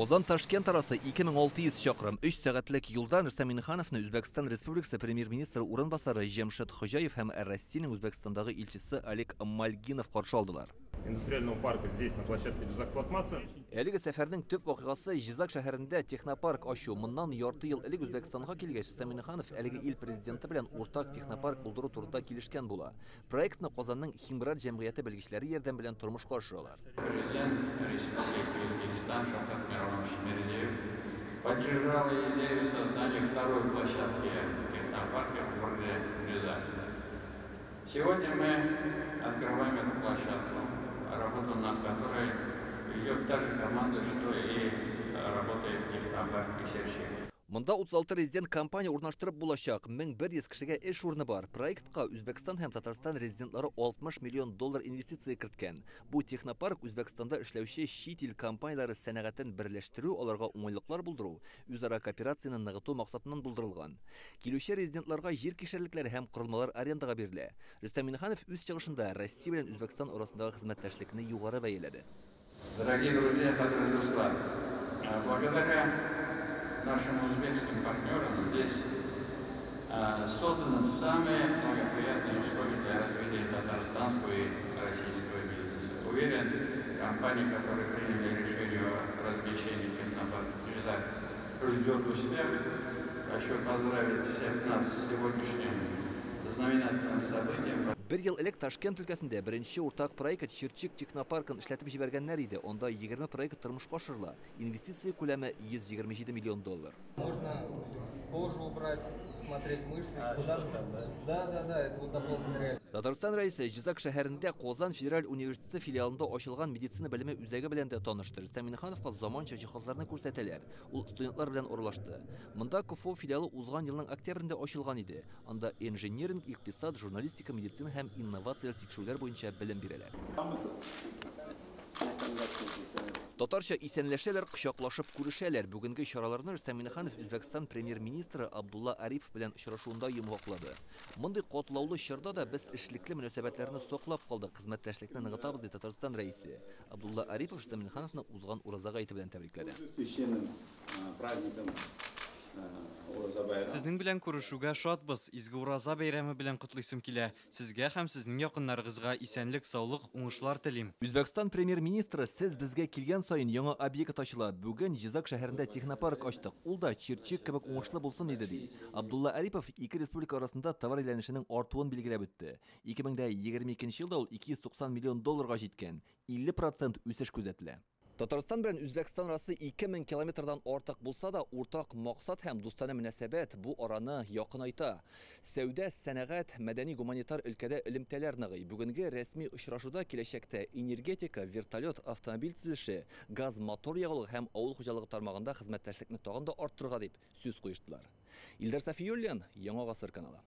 Озан-Ташкент арасы 2600 шақырым 3 сағатлік юлдан Рустам Миннихановны Өзбекстан Республикасы премьер-министрі орынбасары Жемшет Ходжаев һәм Россияның Өзбекстандағы елшісі Олег Мальгинов қаршы алдылар. Индустриального парка здесь, на площадке Жизак пластмасса. Әлеге сәфәрнең төп вакыйгасы Жизак шәһәрендә технопарк ачу. Моннан ярты ел элек Үзбәкстанга килгәч, Рустам Минниханов әлеге ил президенты белән уртак технопарк булдыру турында килешкән була. Проектны Казанның Химрат җәмгыяте белгечләре ярдәм белән тормышка ашыралар. Президент Республики Узбекистан Шавкат Миронович Мирзиёев поддержал идею создания второй площадки технопарка в городе Жизак. Сегодня мы открываем эту площадку, работу над которой идет та же команда, что и работает технопарк Исерчик. Монда 36 резидент компания урнаштырып булачак. 1100 кешегә эш урыны бар. Проектка Үзбәкстан һәм Татарстан резидентлары 60 миллион доллар инвестиция керткән. Бу технопарк Үзбәкстанда эшләүче чит ил компанияләре сәнәгатен берләштерү, аларга уңайлыклар булдыру, үзара кооперацияны ныгыту максатыннан булдырылган. Килүче резидентларга җир кишәрлекләре һәм корылмалар арендага бирелә. Рустам Минниханов үз чыгышында Россия белән Үзбәкстан арасындагы хезмәттәшлекне югары бәяләде. Дорогие друзья, благодаря нашим узбекским партнерам здесь созданы самые благоприятные условия для развития татарстанского и российского бизнеса. Уверен, компании, которые приняли решение о размещении технопарка Жизак, ждет успех. Хочу поздравить всех нас с сегодняшним знаменательным событием. Bir yıl elek Ташкент өлкәсендә беренче уртак проект Черчик технопаркын эшләтеп җибәргәннәр иде. Онда 20 проект тормышка ашырыла. Инвестиция күләме 127 миллион доллар. Можно кожу убрать, смотреть мышцы. Да, это вот дополнительная реальность. Татарстан рәисе Жизак шәһәрендә Казан федераль университеты филиалында ачылган медицина белеме үзәге белән дә танышты. Рустам Миннихановка заманча җиһазларны күрсәтәләр. Ул студентлар белән уралашты. Монда КФУ филиалы узган елның октябрендә ачылган иде. Анда инженеринг, икътисад, журналистика, медицина һәм инновациялар тикшерүләр буенча белем бирәләр. Татарча исәнләшәләр, кочаклашып күрешәләр. Бүгенге чараларны Рустам Минниханов Үзбәкстан премьер-министры Абдулла Арипов белән очрашуында йомгаклады. Мондый катлаулы чорда да без эшлекле мөнәсәбәтләрне саклап калдык, хезмәттәшлекне ныгытабыз ди Татарстан рәисе. Абдулла Арипов Рустам Миннихановны узган ураза гаете белән тәбрикләде. Сезнең белән күрешүгә шатбыз. Изге ураза бәйрәме белән котлыйсым килә. Сезгә һәм сезнең якыннарыгызга исәнлек, саулык, уңышлар телим. Үзбәкстан премьер-министры, сез безгә килгән сайын яңа объект ачыла. Бүген Жизак шәһәрендә технопарк ачтык. Ул да Черчик кебек уңышлы булсын диде ди. Абдулла Арипов ике республика арасында товар әйләнешенең артуын билгеләп үтте. 2022 елда ул 290 миллион долларга җиткән. 50% үсеш күзәтелә. Татарстан белән Үзбәкстан арасы 2000 километрдан артык булса да, уртак максат һәм дустана мөнәсәбәт бу араны якынайта. Сәүдә, сәнәгать, мәдәни-гуманитар өлкәдә элемтәләр ныгый. Бүгенге рәсми очрашуда киләчәктә энергетика, вертолет, автомобиль төзелеше, газ мотор ягылыгы һәм авыл хуҗалыгы тармагында хезмәттәшлекне тагын да арттырырга дип сүз куештылар. Илдар Сафиуллин, Яңа Гасыр каналы.